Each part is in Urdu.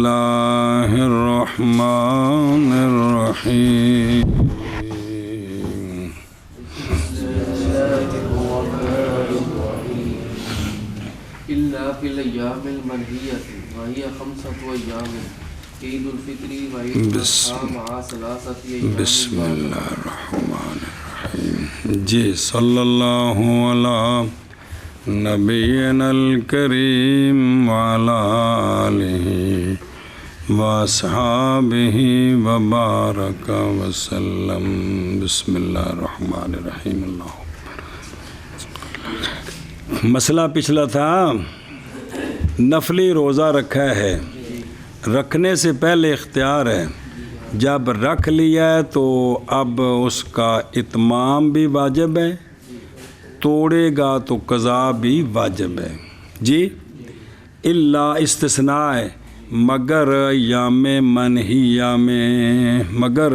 الله الرحمن الرحيم إلا في الأيام المنهية وهي 5 أيام عيد الفطر وعيد الأضحى مع 3 أيام بسم اللہ الرحمن الرحیم جی صلی اللہ علیہ نبینا الکریم وعلی آلہ واصحابہ وبارک وسلم بسم اللہ الرحمن الرحیم اللہ مسئلہ پچھلا تھا نفلی روزہ رکھا ہے، رکھنے سے پہلے اختیار ہے، جب رکھ لیا ہے تو اب اس کا اتمام بھی واجب ہے، توڑے گا تو قضا بھی واجب ہے جی۔ الا استثناء ہے مگر ایام منہیہ میں، مگر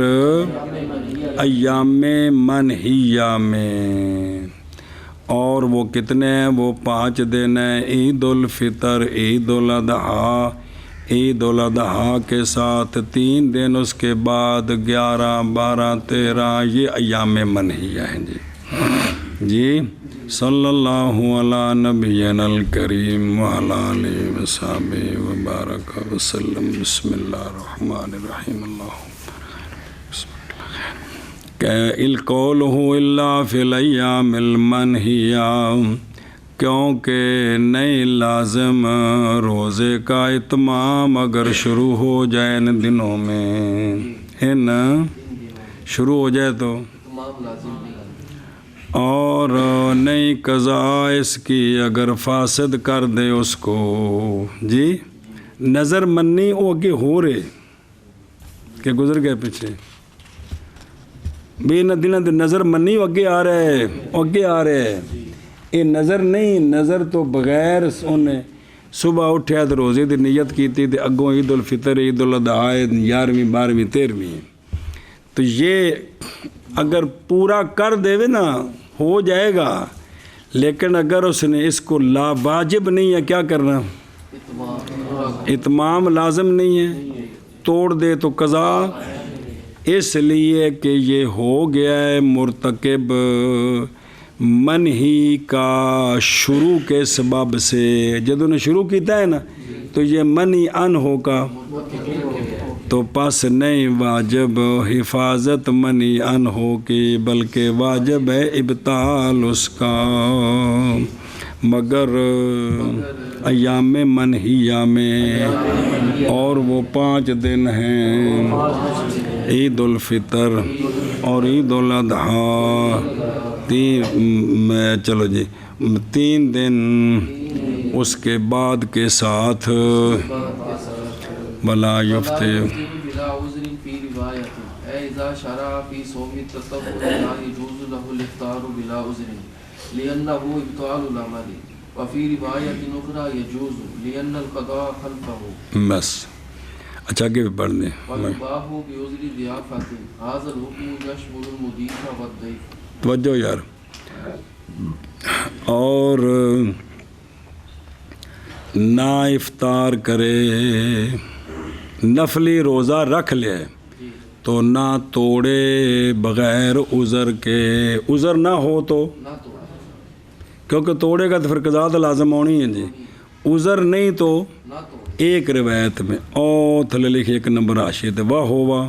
ایام منہیہ میں، اور وہ کتنے ہیں؟ وہ 5 دن ہیں، عید الفطر، عید الاضحیٰ، عید الاضحیٰ کے ساتھ 3 دن، اس کے بعد 11، 12، 13 یہ ایام منہیہ ہیں جی۔ جی صلی اللہ علی نبینا الکریم وعلی آلہ وصحبہ وبارک وسلم بسم اللہ الرحمن الرحیم اللہ القول الا فی الایام المنہیہ، کیونکہ نہیں لازم روزے کا اتمام اگر شروع ہو جائے ان دنوں میں، ان شروع ہو جائے تو، اور نئی قضا اس کی اگر فاسد کر دے اس کو جی۔ نظر منی وہ اگے ہو رہے کہ گزر گئے پیچھے بھی دنوں دے نظر منی اگے آ رہے، اگے آ رہے، یہ نظر نہیں، نظر تو بغیر انہیں صبح اٹھیا تو روزے دی نیت کیتی تے اگوں عید الفطر، عید الاضحیٰ، 11ویں، 12ویں، 13ویں، تو یہ اگر پورا کر دے نا ہو جائے گا، لیکن اگر اس نے اس کو لا واجب نہیں ہے کیا کرنا؟ اتمام لازم نہیں ہے، توڑ دے تو قضا، اس لیے کہ یہ ہو گیا ہے مرتکب منہی کا شروع کے سبب سے، جب انہیں شروع کیتا ہے نا تو یہ منہی ان ہوگا، تو پس نہیں واجب حفاظت منی ان ہو کی، بلکہ واجب ہے ابطال اس کا، مگر ایام منہیہ میں، اور وہ 5 دن ہیں، عید الفطر اور عید الاضحیٰ، 3 دن اس کے بعد کے ساتھ بلا یفتے بلا عذر فی روایت اذا شرع فی صوم التطوع لا يجوز له الافطار بلا عذر لانه ابطال العمل وفي روایت اخرى يجوز لان القضاء خلفه بس اچھا کہ پڑھ دیں ويباح بعذر ضیافت هذا الحكم يشمل المضيف والضيف۔ توجہ یار، اور نہ افطار کرے، نفلی روزہ رکھ لے تو نہ توڑے بغیر عذر کے، عذر نہ ہو تو، کیونکہ توڑے گا تو پھر قضا تو لازم ہونی ہے جی، عذر نہیں تو ایک روایت میں او تھلے لکھے 1 نمبر حاشیے تے واہ ہوا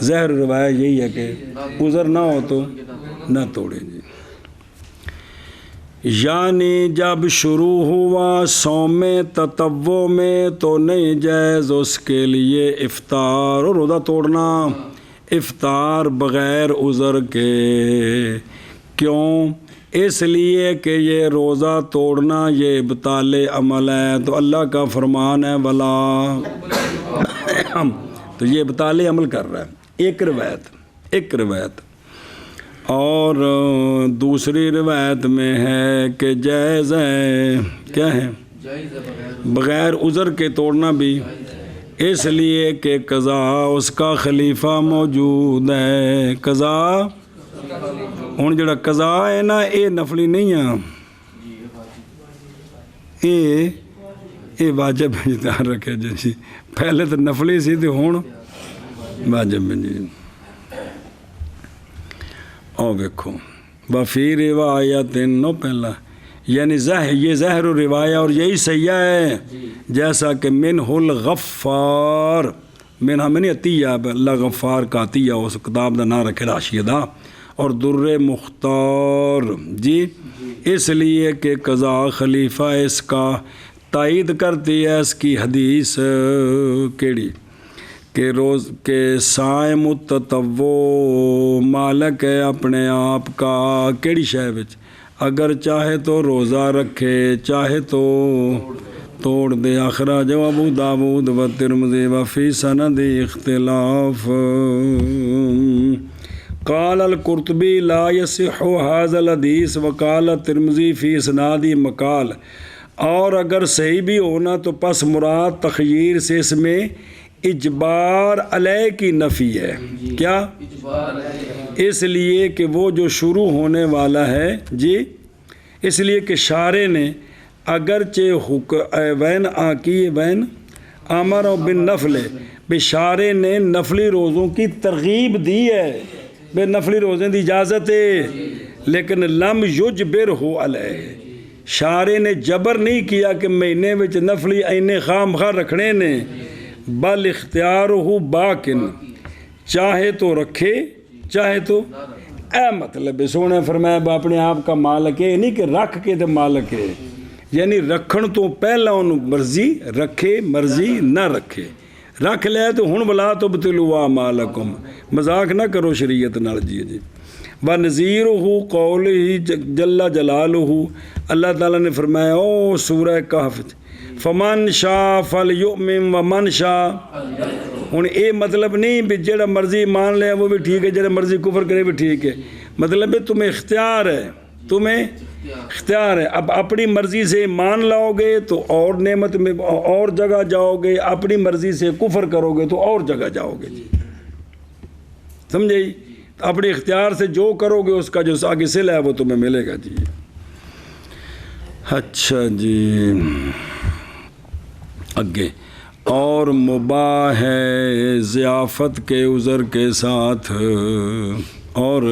ظاہر روایت یہی ہے کہ عذر نہ ہو تو نہ توڑے جی۔ یعنی جب شروع ہوا صوم تطوع میں تو نہیں جائز اس کے لیے افطار اور روزہ توڑنا، افطار بغیر عذر کے، کیوں؟ اس لیے کہ یہ روزہ توڑنا یہ ابطال عمل ہے، تو اللہ کا فرمان ہے ولا تو یہ ابطال عمل کر رہا ہے، ایک روایت اور دوسری روایت میں ہے کہ جائز ہے، کیا ہے؟ بغیر عذر کے توڑنا بھی، اس لیے کہ قضا اس کا خلیفہ موجود ہے، قضا ہوں جڑا قضا ہے نا یہ نفلی نہیں ہے، یہ واجب ہے جی، دھیان رکھے جی، پہلے تو نفلی سی تو ہوں واجب ہے جی۔ اور دیکھو وفی روایت نو پہلا یعنی یہ ظاہر و روایہ اور یہی سیاح ہے جیسا کہ منہ الغفار من ہمیں نہیں عطیہ اللہ غفار کا عطیہ اس کتاب دا نام رکھے راشیہ دا اور در مختار جی، اس لیے کہ قضا خلیفہ اس کا تائید کرتی ہے اس کی حدیث کیڑی کہ روز کے سائے متطوع مالک ہے اپنے آپ کا کیڑی شے وچ، اگر چاہے تو روزہ رکھے چاہے تو توڑ دے۔ اخراج ابو داود و ترمذی و فی سند اختلاف۔ قال القرطبی لا یصح هذا الحدیث وقال الترمذی فی اسنادی مقال، اور اگر صحیح بھی ہونا تو پس مراد تخییر سے اس میں اجبار علیہ کی نفی ہے۔ کیا؟ اس لیے کہ وہ جو شروع ہونے والا ہے جی، اس لیے کہ شارع نے اگرچہ وین آکی وین امر و بن نفل بے شارع نے نفلی روزوں کی ترغیب دی ہے، بے نفلی روزیں دی اجازت ہے، لیکن لم یجبر ہو علیہ، شارع نے جبر نہیں کیا کہ مہینے وچ نفلی اینے خام خواہ رکھنے نے، بل اختیار ہو باکن، چاہے تو رکھے چاہے تو اے مطلب سونے فرمایا با اپنے آپ کا مالک ہے، نہیں کہ رکھ کے تو مالک ہے، یعنی رکھن تو پہلا انہوں مرضی رکھے مرضی نہ رکھے، رکھ لیا تو ہن بلا تو بتلوا مالکم، مذاق نہ کرو شریعت نال جی جی۔ وَنَذِيرُهُ قَوْلِهِ جَلَّ جَلَالُهُ، اللہ تعالیٰ نے فرمایا او سورہ کہف فَمَنْ شَاءَ فَلْيُؤْمِنْ وَمَنْ شَاءَ، ہن اے مطلب نہیں بھی جڑا مرضی مان لے وہ بھی ٹھیک ہے، جڑا مرضی کفر کرے بھی ٹھیک ہے، مطلب ہے تمہیں اختیار ہے، تمہیں اختیار ہے، اب اپنی مرضی سے مان لاؤ گے تو اور نعمت میں اور جگہ جاؤ گے، اپنی مرضی سے کفر کرو گے تو اور جگہ جاؤ گے جی، سمجھے؟ اپنے اختیار سے جو کرو گے اس کا جو آگے صلہ ہے وہ تمہیں ملے گا جی۔ اچھا جی اگے، اور مباح ہے ضیافت کے عذر کے ساتھ، اور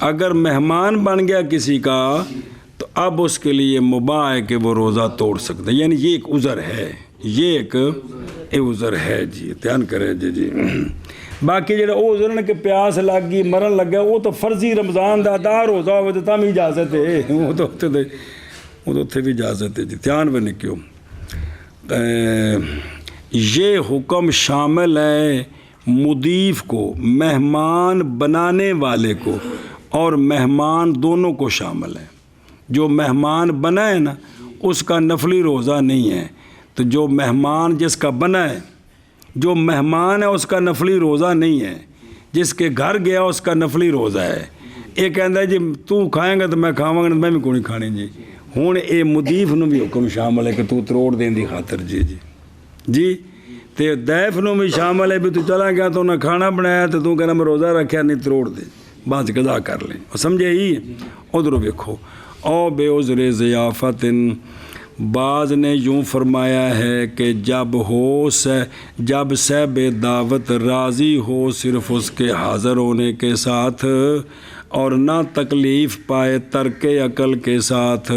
اگر مہمان بن گیا کسی کا تو اب اس کے لیے مباح ہے کہ وہ روزہ توڑ سکتا ہے، یعنی یہ ایک عذر ہے، یہ ایک عذر ہے جی، دھیان کرے جی جی۔ باقی جڑا وہ عذر نے کہ پیاس لگ گئی مرن لگ گیا وہ تو فرضی رمضان دا ادا روزہ ہوئے تو تم اجازت ہے، وہ تو اتنے بھی اجازت ہے جی، دھیان بھی نہیں کیوں۔ یہ حکم شامل ہے مضیف کو، مہمان بنانے والے کو، اور مہمان دونوں کو شامل ہے۔ جو مہمان بنا ہے نا اس کا نفلی روزہ نہیں ہے، تو جو مہمان جس کا بنا ہے، جو مہمان ہے اس کا نفلی روزہ نہیں ہے، جس کے گھر گیا اس کا نفلی روزہ ہے۔ یہ کہتا ہے جی تو کھائیں گا تو میں کھاواں گا، میں بھی کوئی نہیں کھانی جی۔ ہوں یہ مضیف نو بھی حکم شامل ہے کہ تو تروڑ دین دی خاطر جی جی جی، تے ضیف نو بھی شامل ہے بھی تو چلا گیا تو انہیں کھانا بنایا تو تو کہنا میں روزہ رکھیا نہیں تروڑ دے، بعد قضا کر لیں، سمجھے ہی؟ ادھر دیکھو، او بے عذر ضیافت، بعض نے یوں فرمایا ہے کہ جب صاحب دعوت راضی ہو صرف اس کے حاضر ہونے کے ساتھ اور نہ تکلیف پائے ترک عقل کے ساتھ،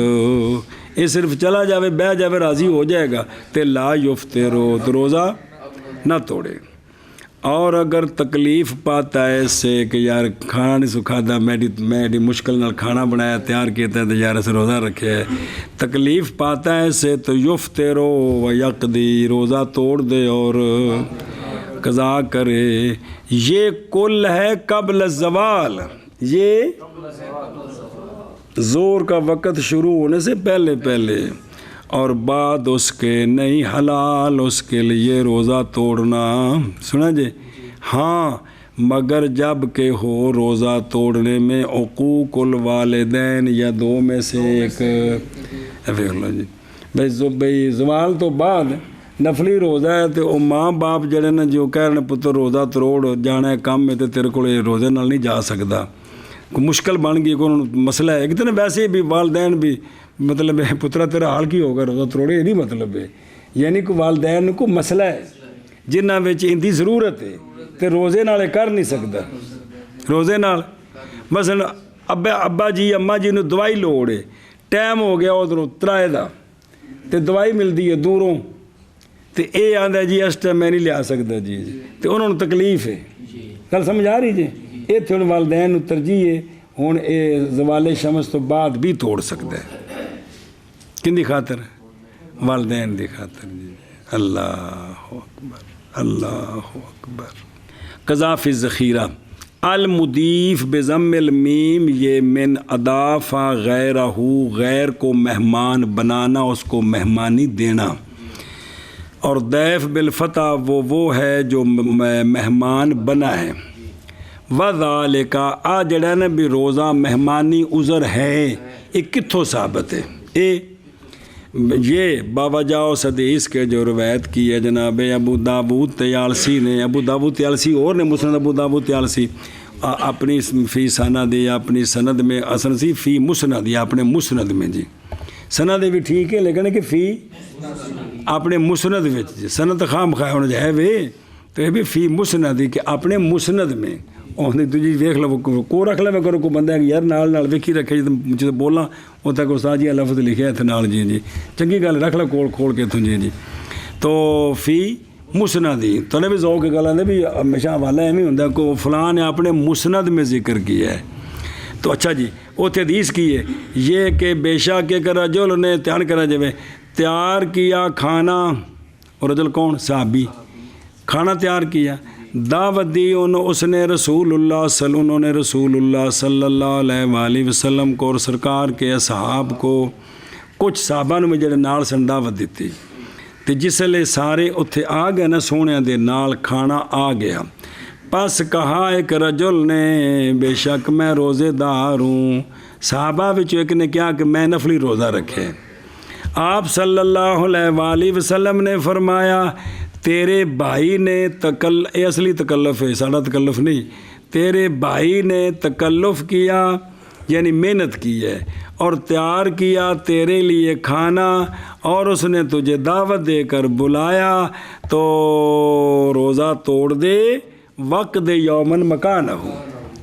یہ صرف چلا جاوے بہ جاوے راضی ہو جائے گا تے لا یفطرو، تو روزہ نہ توڑے۔ اور اگر تکلیف پاتا ہے اس سے کہ یار کھانا نہیں سکھاتا، میری مشکل نال کھانا بنایا تیار کیتا ہے تو یار اسے روزہ رکھے ہے، تکلیف پاتا ہے اس سے تو یفطرو و یقضی، روزہ توڑ دے اور قضا کرے۔ یہ کل ہے قبل الزوال، یہ زور کا وقت شروع ہونے سے پہلے، اور بعد اس کے نہیں حلال اس کے لیے روزہ توڑنا، سنا جی؟ ہاں مگر جب کہ ہو روزہ توڑنے میں عقوق الوالدین یا دو میں سے ایک، بھائی زوال تو بعد نفلی روزہ ہے تو وہ ماں باپ جڑے نا جو کہہ رہے پتر روزہ تروڑ جانا ہے کام میں تو تیرے کو روزے نال نہیں جا سکتا، کوئی مشکل بن گئی، کوئی مسئلہ ہے، ایک دن ویسے بھی والدین بھی مطلب ہے پترا تیرا حال کی ہوگا روزہ توڑے، یہ نہیں مطلب ہے، یعنی کہ والدین کو مسئلہ ہے جنہاں وچ اندی ضرورت ہے تے روزے نال کر نہیں سکتا، روزے نال مثلا ابا جی اماں جی نو دوائی لوڑ ہے، ٹائم ہو گیا ادھروں ترائے دا تے دوائی ملتی ہے دوروں تے اے آندا جی اس ٹائم میں نہیں لیا سکتا جی تے انہوں نے تکلیف ہے، گل سمجھ آ رہی جی؟ اتنے ہوں والدین نو ترجیح ہے ہوں اے زوال شمس تو بعد بھی توڑ سکتا ہے، کن دی خاطر؟ والدین دی خاطر جی۔ اللہ اکبر اللہ اکبر۔ قضا فی الذخیرہ المضیف بضم المیم، یہ من اضافہ غیرہ، غیر کو مہمان بنانا، اس کو مہمانی دینا، اور ضیف بالفتح وہ ہے جو مہمان بنا ہے۔ وذالک آ جڑا نا بھی روزہ مہمانی عذر ہے، یہ کتھوں ثابت ہے؟ یہ باوجہ اس حدیث کے جو روایت کی ہے جناب ابو داود طیالسی نے، ابو داود طیالسی اور نے مسند ابو داود طیالسی اپنی فی سند یا اپنی سند میں اصل سی فی مسند یا اپنے مسند میں جی، سند بھی ٹھیک ہے لیکن کہ فی اپنے مسند میں جی، سند خام خواہ ہونا جائے وے تو یہ بھی فی مسند کہ اپنے مسند میں تجھی ویکھ لو کو رکھ لو کرو کو بندہ یار نال ویکھی رکھے جی بولاں وہ تک استاد جی لفظ لکھے اتنے نال جی جی چنگی گل رکھ لو کول کھول کے اتوں جی جی تو فی مسند ہی تو نے بھی ذوق کے گل آدھے بھی ہمیشہ حوالہ ایویں ہوندا کو فلاں نے اپنے مسند میں ذکر کیا ہے تو اچھا جی اتنے حدیث کی ہے یہ کہ بے شک ایک رجل نے تیار کیا کھانا، اور رجل کون؟ صحابی، کھانا تیار کیا، دعوت دی اس نے رسول اللہ صلی اللہ علیہ وآلہ وسلم کو اور سرکار کے اصحاب کو، کچھ صحابہ نے جڑے نال سن دعوت دیتی تے جس لے سارے اتھے آ گئے نا سونے دے نال کھانا آ گیا، پس کہا ایک رجل نے بے شک میں روزے دار ہوں، صحابہ وچ ایک نے کیا کہ میں نفلی روزہ رکھے، آپ صلی اللہ علیہ وآلہ وسلم نے فرمایا تیرے بھائی نے یہ اصلی تکلف ہے ساڑھا تکلف نہیں، تیرے بھائی نے تکلف کیا یعنی محنت کی ہے اور تیار کیا تیرے لیے کھانا، اور اس نے تجھے دعوت دے کر بلایا تو روزہ توڑ دے، وقت دے یومن مکان ہو،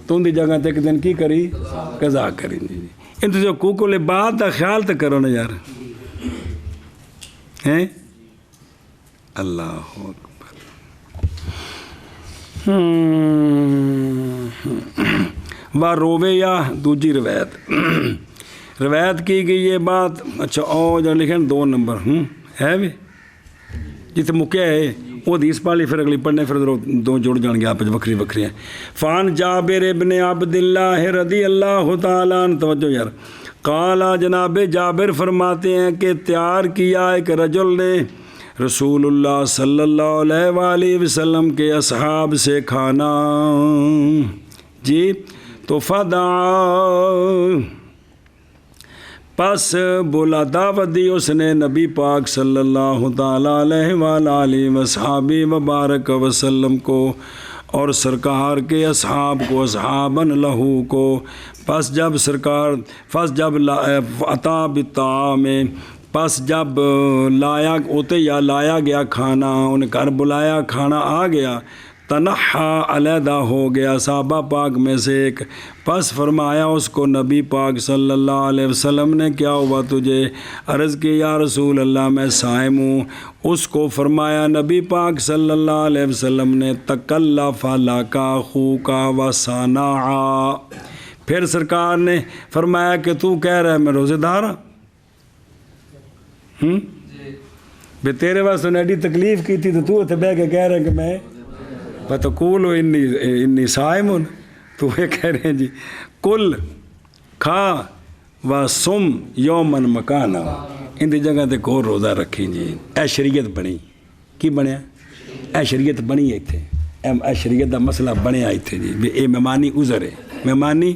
تو ان دی جگہ تے ایک دن کی کری قضا کری جی ان تو جو کوکل بات دا خیال تو کرو نا یار ہیں۔ اللہ اکبر۔ وہ روے یا دوجی روایت کی گئی یہ بات، اچھا او جو لکھیں 2 نمبر ہے بھی جتنے مکیا ہے وہ حدیث پالی پھر اگلی پڑھنے پھر دو جڑ جان گے آپ وکری وکری ہیں۔ فان جابر ابن عبد اللہ رضی اللہ تعالیٰ عنہ، توجہ یار، قالا جناب جابر فرماتے ہیں کہ تیار کیا ایک رجل نے رسول اللہ صلی اللہ علیہ وآلہ وسلم کے اصحاب سے کھانا جی، تو فدعا پس بولا دعوت دی اس نے نبی پاک صلی اللہ تعالیٰ علیہ وآلہ وصحابہ وبارک وسلم کو اور سرکار کے اصحاب کو، اصحابن لہو کو، پس جب عطا بالطعام، پس جب لایا ہوتے یا لایا گیا کھانا، انہیں گھر بلایا کھانا آ گیا، تنحا علیحدہ ہو گیا صحابہ پاک میں سے ایک، پس فرمایا اس کو نبی پاک صلی اللہ علیہ وسلم نے کیا ہوا تجھے؟ عرض کی یا رسول اللہ میں صائم ہوں۔ اس کو فرمایا نبی پاک صلی اللہ علیہ وسلم نے تکلف لک اخوک وصنعا، پھر سرکار نے فرمایا کہ تو کہہ رہا ہے میں روزے دار ہوں بے تیرے واسطے نے ایڈی تکلیف کی تھی تو اتنے بہ کے کہہ رہے ہیں کہ میں فتقول انی صائم، تو یہ کہہ رہے ہیں جی کل کھا و سم یومن مکانا، ان دی جگہ تے کو روزہ رکھی جی، اے شریعت بنی کی بنیا؟ اے شریعت بنی ہے اتنے، اے شریعت دا مسئلہ بنیا اتنے جی، اے مہمانی عذر ہے، مہمانی۔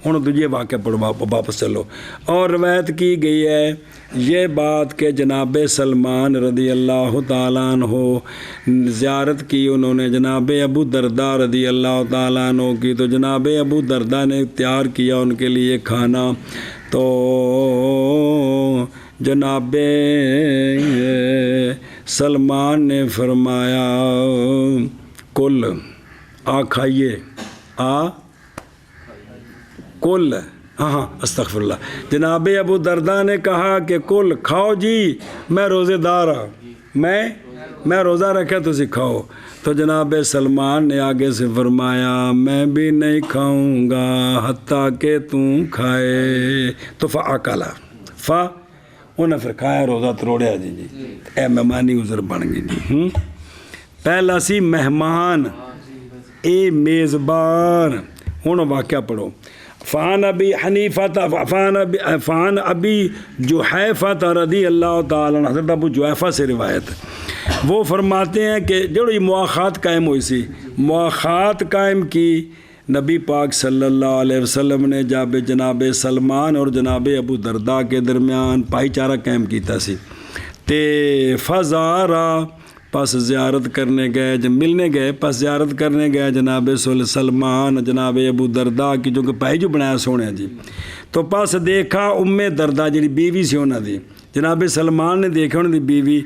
ہوں تجھے واقعہ پڑھو واپس چلو۔ اور روایت کی گئی ہے یہ بات کہ جناب سلمان رضی اللہ تعالیٰ عنہ زیارت کی انہوں نے جناب ابو درداء رضی اللہ تعالیٰ عنہ کی، تو جناب ابو درداء نے تیار کیا ان کے لیے کھانا، تو جناب سلمان نے فرمایا کل آ کھائیے کل ہاں استغفر اللہ. جناب ابو درداء نے کہا کہ کل کھاؤ جی، میں روزے دار ہوں، میں روزہ رکھا تو کھاؤ. تو جناب سلمان نے آگے سے فرمایا میں بھی نہیں کھاؤں گا حتیٰ کہ تم کھائے. تو فاکلا انہیں پھر کھایا، روزہ تروڑیا جی. اے مہمانی عذر بن گئی جی. پہلا سی مہمان، اے میزبان. ہوں واقعہ پڑھو. فان ابی جحیفہ رضی اللہ تعالیٰ عنہ، حضرت ابو جحیفہ سے روایت، وہ فرماتے ہیں کہ جو یہ مواخات قائم ہوئی سی، مواخات قائم کی نبی پاک صلی اللہ علیہ وسلم نے جب جناب سلمان اور جناب ابو درداء کے درمیان بھائی چارہ قائم کیتا سی. تے فزارا، پس زیارت کرنے گئے، جب ملنے گئے پس زیارت کرنے گئے جناب سلمان جناب ابو درداء کی، جو کہ بھائی جو بنایا سونے جی. تو پس دیکھا ام درداء جی بیوی سی انہوں دی، جناب سلمان نے دیکھا انہوں دی بیوی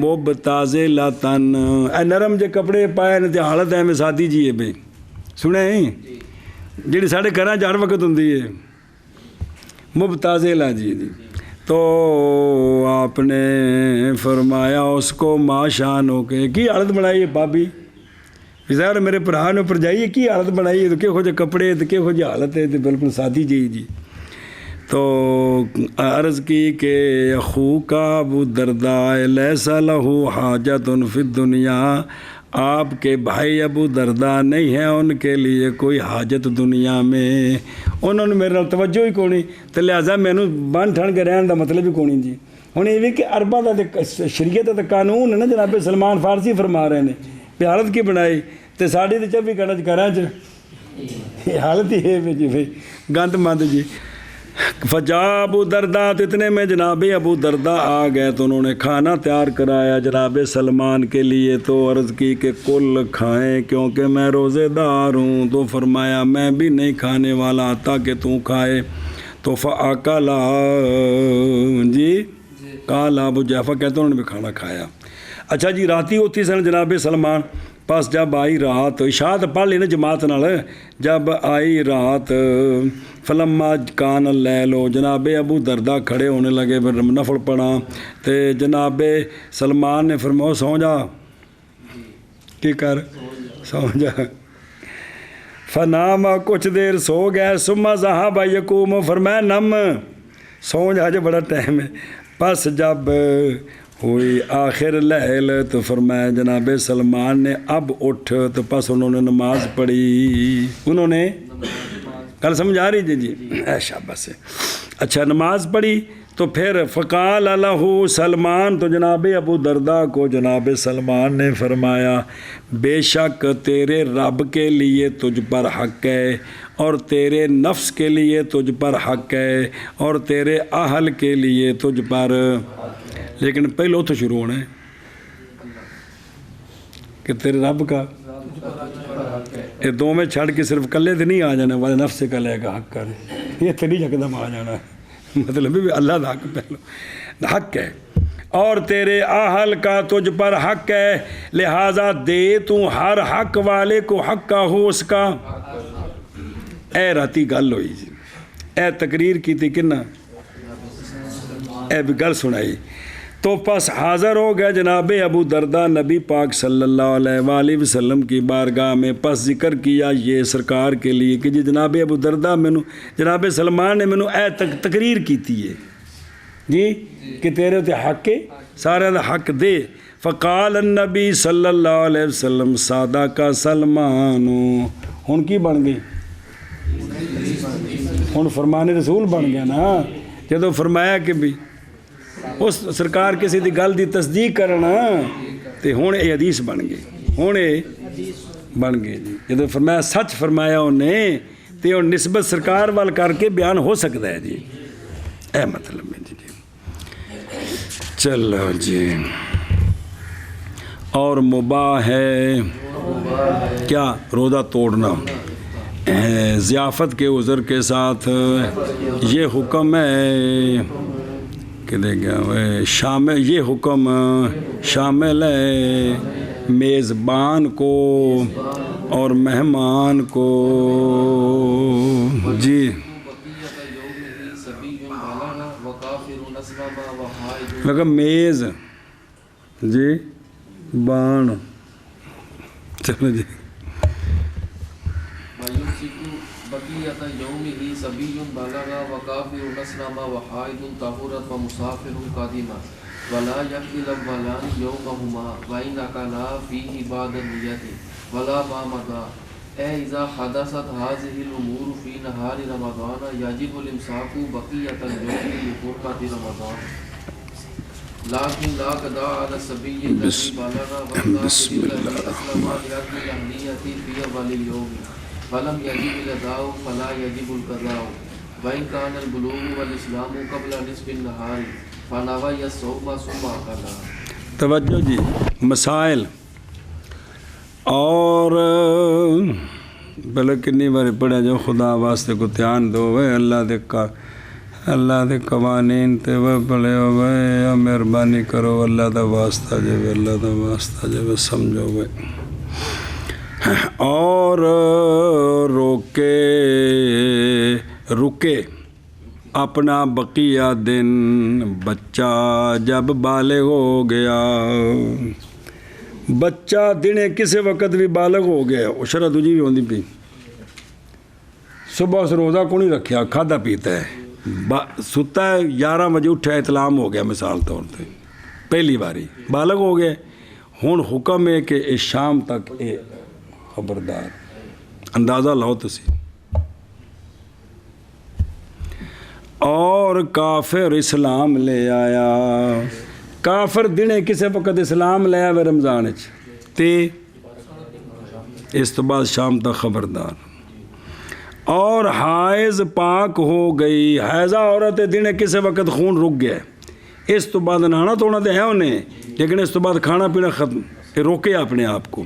مبتذلۃ، اے نرم جے کپڑے پائے نے تے حالت ہے میں سادی جی ہے بھائی سنے جی ساڑھے گھر ہر وقت ہوں مبتذلہ جی. تو آپ نے فرمایا اس کو ماشان ہو کے کی حالت بنائی ہے بابی ظاہر میرے بھرا نے پر جائیے کی حالت بنائی ہے، تو کہو جے کپڑے تو کہو جی حالت ہے، تو بالکل سادی جی. تو عرض کی کہ اخوک ابو درداء لیس لہ حاجت فی الدنیا، آپ کے بھائی ابو درداء نہیں ہیں ان کے لیے کوئی حاجت دنیا میں، انہوں نے میرے نال توجہ ہی کونی، تو لہٰذا مینوں بن ٹھن کے رہن دا مطلب ہی کونی جی. ہوں یہ بھی کہ عربہ دا شریعت دا قانون ہے نا، جناب سلمان فارسی فرما رہے ہیں بھی حالت کی بنائی، تو ساڑی تو 24 گھنٹے گھراں چ حالت ہی ہے جی بھائی گند مند جی. فجا ابو درداء، تو اتنے میں جناب ابو درداء آ گئے تو انہوں نے کھانا تیار کرایا جناب سلمان کے لیے. تو عرض کی کہ کل کھائیں کیونکہ میں روزے دار ہوں. تو فرمایا میں بھی نہیں کھانے والا تاکہ تو کھائے. تو فاکلا جی کالا ابو جعفر کہتے انہوں نے بھی کھانا کھایا. اچھا جی راتی ہوتی سن جناب سلمان، پس جب آئی رات، عشاء پڑھ لی نا جماعت نال، جب آئی رات فلما کان اللیل، جناب ابو درداء کھڑے ہونے لگے پھر نفل پڑھا. تو جناب سلمان نے فرمایا سو جا، کی کر سو جا. فنام، کچھ دیر سو گئے. ثم ذهب یقوم، فرمایا نم سو جا جو بڑا ٹائم ہے. پس جب ہوئی آخر لیل تو فرمایا جناب سلمان نے اب اٹھ، تو پس انہوں نے نماز پڑھی. انہوں نے کل سمجھ آ رہی جی شاباش ہے. اچھا نماز پڑھی تو پھر فقال لہ سلمان، تو جناب ابو درداء کو جناب سلمان نے فرمایا بے شک تیرے رب کے لیے تجھ پر حق ہے، اور تیرے نفس کے لیے تجھ پر حق ہے، اور تیرے اہل کے لیے تجھ پر، لیکن پہلو تو شروع ہونا ہے کہ تیرے رب کا، یہ دو میں چھڑ کے صرف کلے تو نہیں آ جانا والے نفس سے کلے کا حق کر، یہ تو نہیں یکدم آ جانا ہے. مطلب بھی اللہ کا حق پہلو حق ہے، اور تیرے اہل کا تجھ پر حق ہے، لہٰذا دے تو ہر حق والے کو حق کا ہو اس کا. اے راتی گل ہوئی جی، اے تقریر کی تھی کنا، اے بھی گل سنائی. تو پس حاضر ہو گیا جناب ابو درداء نبی پاک صلی اللہ علیہ وآلہ وسلم کی بارگاہ میں. پس ذکر کیا یہ سرکار کے لیے کہ جی جناب ابو درداء مینوں جناب سلمان نے مینوں اے تقریر کیتی ہے جی کہ تیرے تے حق ہے، سارے دا حق دے. فقال النبی صلی اللہ علیہ وسلم صادق سلمان، ہن کی بن گئی، ہن فرمان رسول بن گیا نا. جدو فرمایا کہ بھی اس سرکار کسی دی گل دی تصدیق کرنا تے ہوں یہ حدیث بن گئی، ہوں یہ بن گئی جی. جدو فرمایا سچ فرمایا انہیں تے وہ نسبت سرکار وال کر کے بیان ہو سکتا ہے جی. اے مطلب ہے جی. چلو جی، اور مباح ہے کیا روزہ توڑنا. ضیافت کے عذر کے ساتھ یہ حکم ہے کہ شامل، یہ حکم شامل ہے میزبان کو اور مہمان کو۔ جی لگا میز جی بان، چلو جی بقیت یومہ صبی بلغ وکافر اسلم وحائض طہورت ومسافر قادم ولا یقضی الاولان یومہما وإن أکلا فیہ بعد النیۃ ولا ما مضى اذا حدثت هذه الامور في نهار رمضان يجب الامساك بقية اليوم لحرمة رمضان لكن لا قضاء على الصبي الذي بلغ والكافر الذي اسلم لأجل الأهلية في أول اليوم فلم يجب الأداء فلا يجب القضاء وإن كان البلوغ والإسلام قبل نصف النهار فنوى الصوم ثم أكل۔ توجہ جی، مسائل اور بھلے کنی بار پڑھا جو خدا واسطے کو دھیان دو وے اللہ دے قوانین تے وہ پڑھے ہوئے، مہربانی کرو اللہ دا واسطہ جو اللہ دا واسطہ جو سمجھو وے، اور رکے اپنا بقیہ دن بچہ جب بالغ ہو گیا، بچہ دنے کسی وقت بھی بالغ ہو گیا، شرح تجھی بھی ہوندی پی، صبح سے روزہ کو نہیں رکھیا، کھادا پیتا ہے، ستا ہے 11 بجے اٹھا اطلام ہو گیا مثال طور پہ، پہلی باری بالغ ہو گئے، ہون حکم ہے کہ اس شام تک اے خبردار، اندازہ لاؤ تسی۔ اور کافر اسلام لے آیا، کافر دنے کسے وقت اسلام لے آیا رمضان تے اس تو بعد شام تک خبردار۔ اور حائض پاک ہو گئی، حیضہ عورت دنے کسے وقت خون رک گیا، اس تو بعد نہانا توڑنا تو ہے انہیں، لیکن اس تو بعد کھانا پینا ختم، روکے اپنے آپ کو۔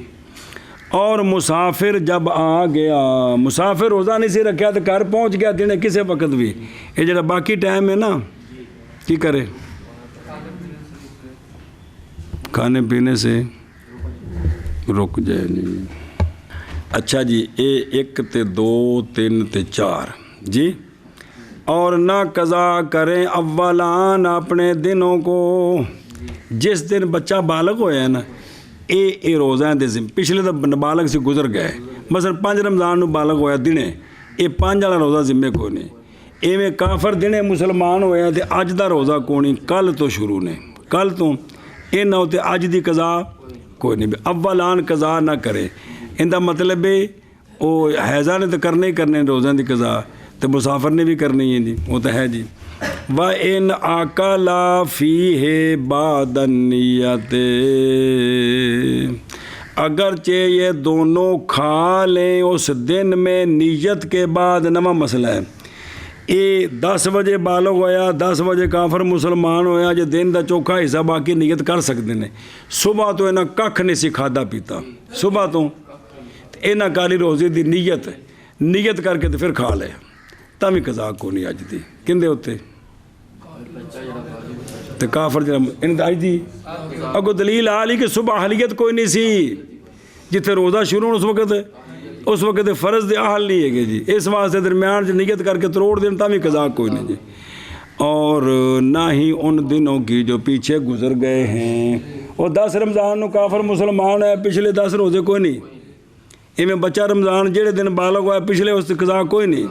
اور مسافر جب آ گیا، مسافر روزہ نہیں سی رکھیا تو گھر پہنچ گیا دنے کسے وقت بھی، یہ جڑا باقی ٹائم ہے نا کی کرے، کھانے پینے سے رک جائے نہیں۔ اچھا جی، اے 1 تے 2 3 تے 4 جی، اور نہ قضا کریں اولان اپنے دنوں کو، جس دن بچہ بالغ ہویا ہے نا اے روزہ دے ذمہ، پچھلے تو بالغ سے گزر گئے، مثلا 5 رمضان نو بالغ ہویا دنے، اے 5 والا روزہ ذمہ کو نہیں، ایویں کافر دنے مسلمان ہویا تے اج دا روزہ کو نہیں، کل تو شروع نے، کل تو اے نہ ہوتے اج دی قضا کوئی نہیں، اولان قضا نہ کرے، ان دا مطلب ہے وہ حیضہ نے تو کرنے ہی کرنے روزہ دی قضا، تو مسافر نے بھی کرنی ہے جی، وہ تو ہے جی۔ وَإِنْ أَكَلَا فِيهِ بَعْدَ النِّيَّةِ، اگرچہ یہ دونوں کھا لیں اس دن میں نیت کے بعد، نواں مسئلہ ہے، یہ 10 بجے بالغ ہویا، 10 بجے کافر مسلمان ہویا، جو دن دا چوکھا حصہ باقی نیت کر سکتے ہیں، صبح تو انہاں ککھ نہیں سی کھادا پیتا، صبح تو انہاں کالی روزے دی نیت کر کے تو پھر کھا لے، تاں قضا کو نہیں اج دی، کندے ہوتے تو کافر جڑا ان دا اج دی اگو دلیل آلی کہ صبح اہلیت کوئی نہیں سی، جتھے روزہ شروع اس وقت فرض دے اہل نہیں ہے گے جی، اس واسطے درمیان جو نیت کر کے تروڑ دیں تاں بھی قضا کوئی نہیں جی۔ اور نہ ہی ان دنوں کی جو پیچھے گزر گئے ہیں، وہ 10 رمضان نو کافر مسلمان ہے، پچھلے 10 روزے کوئی نہیں، ایویں بچہ رمضان جڑے دن بالغ ہوا ہے پچھلے اس قضا کوئی نہیں،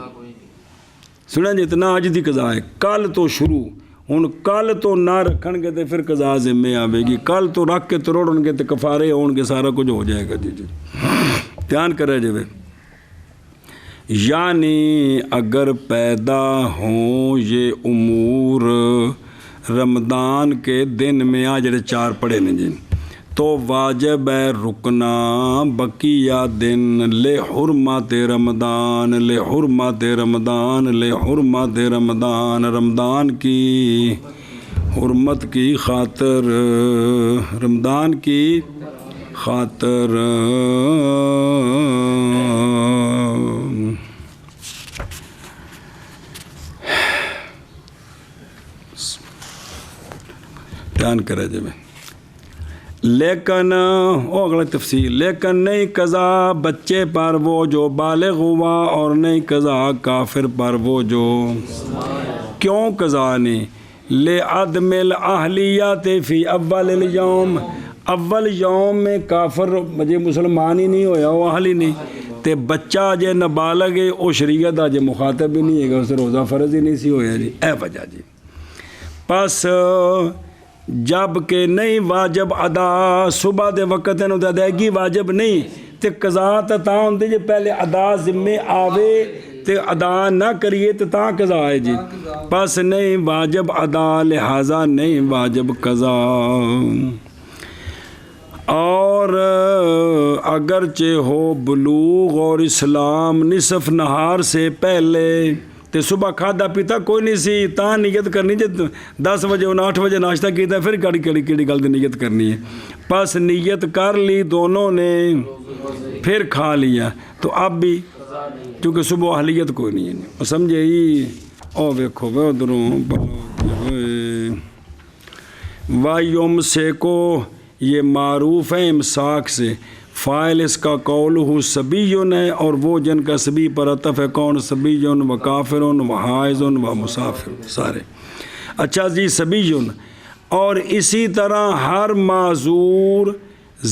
سنیں جی، اتنا اج دی قضا ہے، کل تو شروع، ہن کل تو نہ رکھن گے تو پھر قضا ذمہ آوے گی، کل تو رکھ کے تروڑن گے تو کفارے ہون گے، سارا کچھ ہو جائے گا جی جی، دھیان کرے جی۔ یعنی اگر پیدا ہوں یہ امور رمضان کے دن میں، آ جڑے 4 پڑھے نے جی، تو واجب ہے رکنا بقیہ دن، لحرمت رمضان، لحرمت رمضان، لحرمت رمضان، رمضان کی حرمت کی خاطر، رمضان کی خاطر۔ بیان کرے جی میں لیکن او اگلا تفصیل لیکن نہیں قضا بچے پر وہ جو بالغ ہوا اور نہیں قضا کافر پر وہ جو کیوں قضا نہیں لعدم الاہلیت فی اول الیوم اول یوم میں کافر مجھے مسلمان ہی نہیں ہویا وہ اہل ہی نہیں تے بچہ جے نابالغ ہے وہ شریعت دا جے مخاطب بھی نہیں ہے گا اسے روزہ فرض ہی نہیں سی ہویا جی اے وجہ جی پس جب کہ نہیں واجب ادا صبح دے وقت انہوں ادائیگی واجب نہیں تے قضا تا ہوندے جے پہلے ادا ذمے آوے تے ادا نہ کریے تے تا قضا ہے جی پس نہیں واجب ادا لہذا نہیں واجب قضا اور اگرچہ ہو بلوغ اور اسلام نصف نہار سے پہلے تے صبح کھادا پیتا کوئی نہیں سی تا نیت کرنی جے 10 بجے 8 بجے ناشتہ کیتا پھر کیڑی گل دی نیت کرنی ہے پس نیت کر لی دونوں نے پھر کھا لیا تو اب بھی کیونکہ صبح اہلیت کوئی نہیں ہے سمجھے ہی او ویکھو وہ ادھروں وایوم سے کو یہ معروف ہے امساک سے فائل اس کا قولہ سبیٌ ہے اور وہ جن کا سبی پر عطف ہے کون سبیٌ و کافر و حائض و مسافر سارے اچھا جی سبیٌ اور اسی طرح ہر معذور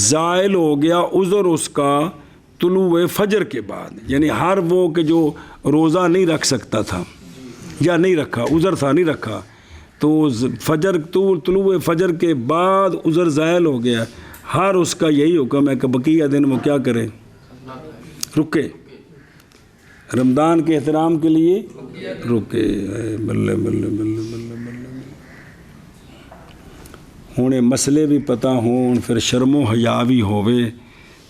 زائل ہو گیا عذر اس کا طلوع فجر کے بعد یعنی ہر وہ کہ جو روزہ نہیں رکھ سکتا تھا یا نہیں رکھا عذر تھا نہیں رکھا تو فجر طلوع فجر کے بعد عذر زائل ہو گیا ہر اس کا یہی حکم ہے کہ بقیہ دن وہ کیا کرے رکے رمضان کے احترام کے لیے رکے بلے بلے بلے بلے بلے ہونے مسئلے بھی پتہ ہون پھر شرم و حیا بھی ہوئے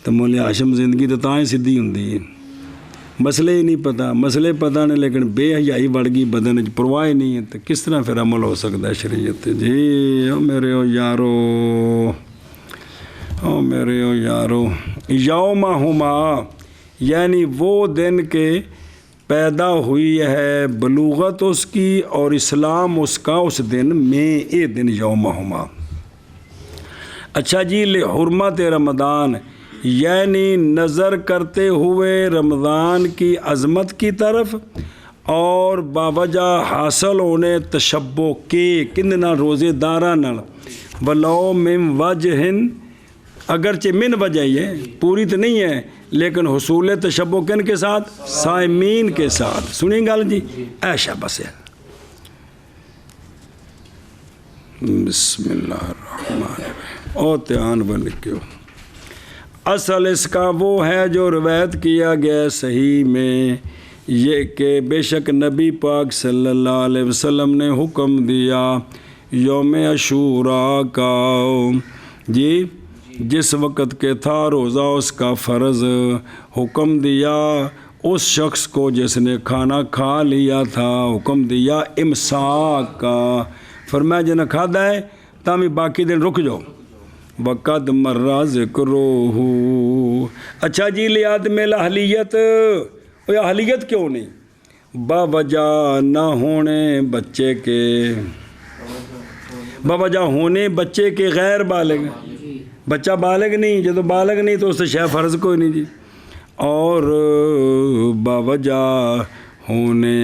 تو مولا ہاشم زندگی تو تاں ہی سدھی ہوندی ہے مسئلے ہی نہیں پتہ مسئلے پتہ نہیں لیکن بے حیائی بڑھ گئی بدن پرواہ ہی نہیں ہے تو کس طرح پھر عمل ہو سکتا ہے شریعت جی او میرے او یارو او میرے او یارو یومہما یعنی وہ دن کے پیدا ہوئی ہے بلوغت اس کی اور اسلام اس کا اس دن میں اے دن یومہما اچھا جی لحرمت رمضان یعنی نظر کرتے ہوئے رمضان کی عظمت کی طرف اور باوجہ حاصل ہونے تشبہ کے کندنا روزے دارہ نل ولو من وجہن اگرچہ من وجہ ہی ہے پوری تو نہیں ہے لیکن حصول تشبہ کن کے ساتھ صائمین کے ساتھ سنیں گال جی ایشا بس ہے بسم اللہ الرحمن الرحیم او تیان بن کیوں اصل اس کا وہ ہے جو روایت کیا گیا صحیح میں یہ کہ بے شک نبی پاک صلی اللہ علیہ وسلم نے حکم دیا یوم عاشوراء کا جی جس وقت کے تھا روزہ اس کا فرض حکم دیا اس شخص کو جس نے کھانا کھا لیا تھا حکم دیا امساک کا فرمایا جنہیں کھادا ہے تامی باقی دن رک جاؤ وقد مرہ ذکروہ اچھا جی لعدم الاہلیت اہلیت کیوں نہیں باوجہ نہ ہونے بچے کے باوجہ ہونے بچے کے غیر بالغ بچہ بالغ نہیں جب بالغ نہیں تو اس سے شے فرض کوئی نہیں جی اور باوجہ ہونے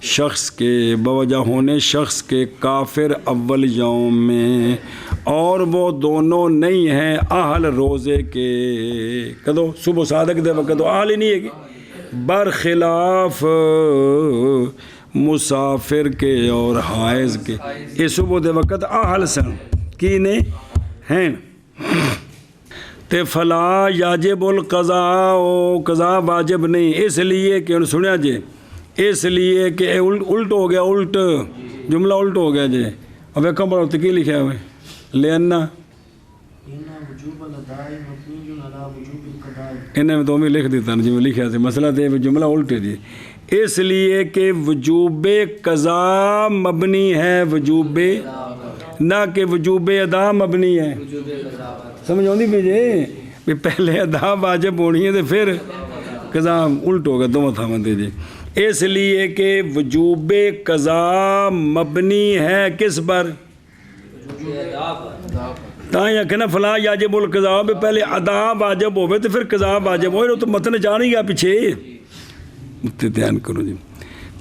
شخص کے باوجہ ہونے شخص کے کافر اول یوم میں اور وہ دونوں نہیں ہیں اہل روزے کے کدو صبح صادق دے وقت تو اہل ہی نہیں ہے کہ برخلاف مسافر کے اور حائض کے یہ صبح دے وقت اہل سن کی نے ہیں تے فلا یاجب القضاء قضاء واجب نہیں اس لیے کہ انہوں سنیا جی اس لیے کہ الٹ ہو گیا الٹ جملہ الٹ ہو گیا جی اب ایک بڑا تکی لکھا ہوئے لینا انہیں میں تو میں لکھ دیتا جی میں لکھا تھا مسئلہ تھے جملہ الٹ ہے جی اس لیے کہ وجوب قضاء مبنی ہے وجوب نہ کہ وجوب ادا مبنی ہے سمجھ آؤں بھی پہلے ادا واجب ہونی ہے تو پھر قضاء الٹ ہوگا دونوں تھا مندے جی اس لیے کہ وجوب قضاء مبنی ہے کس پر ਤਾਂ ਹੀ ਆਖਿਆ ਨਾ ਫਲਾ ਯਾਜਿਬ ਉਲ ਕਜ਼ਾ ਵੀ ਪਹਿਲੇ ਅਦਾ ਵਾਜਬ ਹੋਵੇ ਤੇ ਫਿਰ ਕਜ਼ਾ ਵਾਜਬ ਹੋਏ ਉਹ ਤਾਂ ਮਤਨ ਜਾ ਨਹੀਂ ਗਿਆ ਪਿੱਛੇ ਉੱਤੇ ਧਿਆਨ ਕਰੋ ਜੀ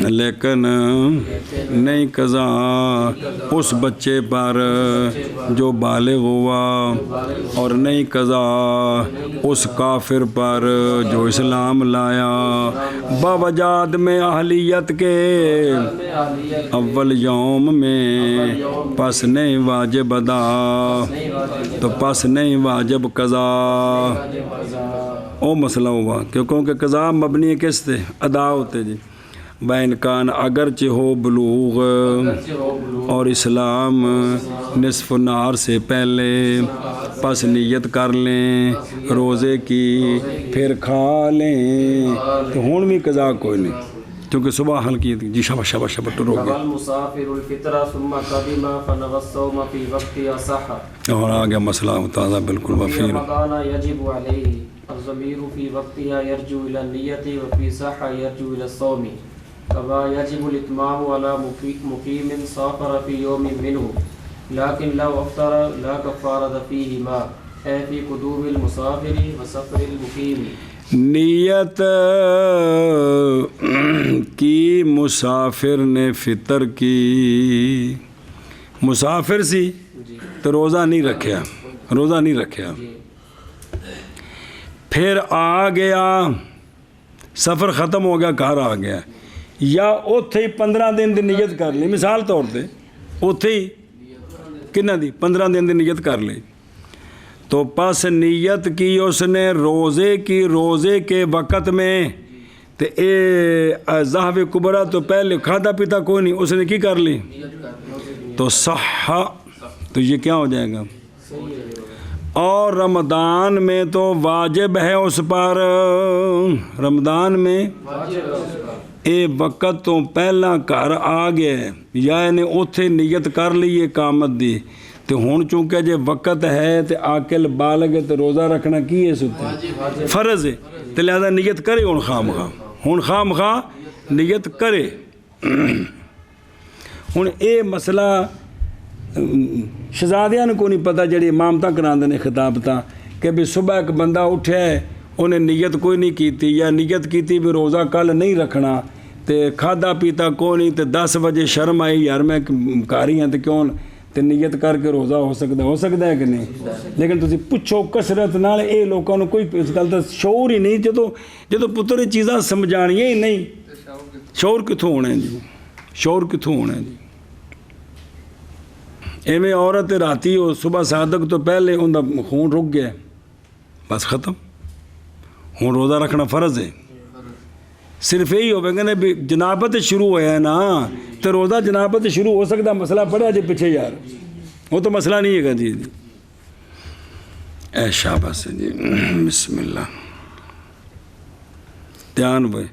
لیکن نہیں قضا اس بچے پر جو بالغ ہوا، اور نہیں قضا اس کافر پر جو اسلام لایا باوجود میں اہلیت کے اول یوم میں، پس نہیں واجب ادا، تو پس نہیں واجب قضا۔ او مسئلہ ہوا کیونکہ قضا مبنی کس تھے؟ ادا ہوتے جی۔ بینکان اگرچہ ہو بلوغ اور اسلام نصف نہار سے پہلے، پس نیت کر لیں روزے کی، پھر کھا لیں، تو ہون بھی قضا کوئی نہیں کیونکہ صبح حل کی تھی جی۔ شاباش شاباش شاباش ٹرو گیا۔ اور آ گیا مسئلہ تازہ بالکل وفیر۔ الضمير في وقتها يرجو إلى النية وفي صحة يرجو إلى الصوم، كما يجب الإتمام على مقيم سافر في يوم منه، لكن لو أفطر لا كفارة فيهما، أي في قدوم المسافر وسفر المقيم۔ نیت کی مسافر نے فطر کی، مسافر سی تو روزہ نہیں رکھیا، روزہ نہیں رکھیا، پھر آ گیا، سفر ختم ہو گیا، گھر آ گیا، یا اوتھے ہی 15 دن دی نیت کر لی، مثال طور تے اوتھے ہی کنا دی 15 دن دی نیت کر لی، تو پس نیت کی اس نے روزے کی، روزے کے وقت میں، تے اے ذہب کبرا تو پہلے کھادا پیتا کوئی نہیں، اس نے کی کر لی تو صح، تو یہ کیا ہو جائے گا؟ اور رمضان میں تو واجب ہے اس پر، رمضان میں اے وقت تو پہلا گھر آ گیا، یعنی اوتھے نیت کر لی اقامت دی، تو ہون چونکہ جے وقت ہے تو عاقل بالغ تو روزہ رکھنا کی ہے ستے فرض ہے، تو لہذا نیت کرے، ہون خواہ مخواہ نیت کرے۔ ہون اے مسئلہ شہزادیاں کو نہیں پتہ، جڑی امامتاں کراندے نے خطاب تاں کہ بھی صبح ایک بندہ اٹھیا ہے، انہیں نیت کوئی نہیں کیتی، یا نیت کیتی بھی روزہ کل نہیں رکھنا، تے کھادا پیتا کوئی نہیں، تے 10 بجے شرم آئی یار میں کاری ہیں تے کیوں، تے نیت کر کے روزہ ہو سکتا ہے کہ نہیں؟ لیکن تسی پوچھو کثرت نال اے لوکاں نوں کوئی اس گل دا شعور ہی نہیں، جدوں پتر یہ چیزاں سمجھانیاں ہی نہیں، شعور کتھوں ہونا ہے جی؟ شعور کتھوں ہونا ہے جی؟ ایویں عورت راتی ہو صبح صادق تو پہلے ان دا خون رک گیا، بس ختم، ہوں روزہ رکھنا فرض ہے۔ صرف یہی ہوگا کہ بھی جنابت شروع ہوا ہے نا، تو روزہ جنابت شروع ہو سکتا، مسئلہ پڑھا جی پیچھے یار، وہ تو مسئلہ نہیں ہے گا جی۔ اے شاباش جی، بسم اللہ، دھیان بھائی،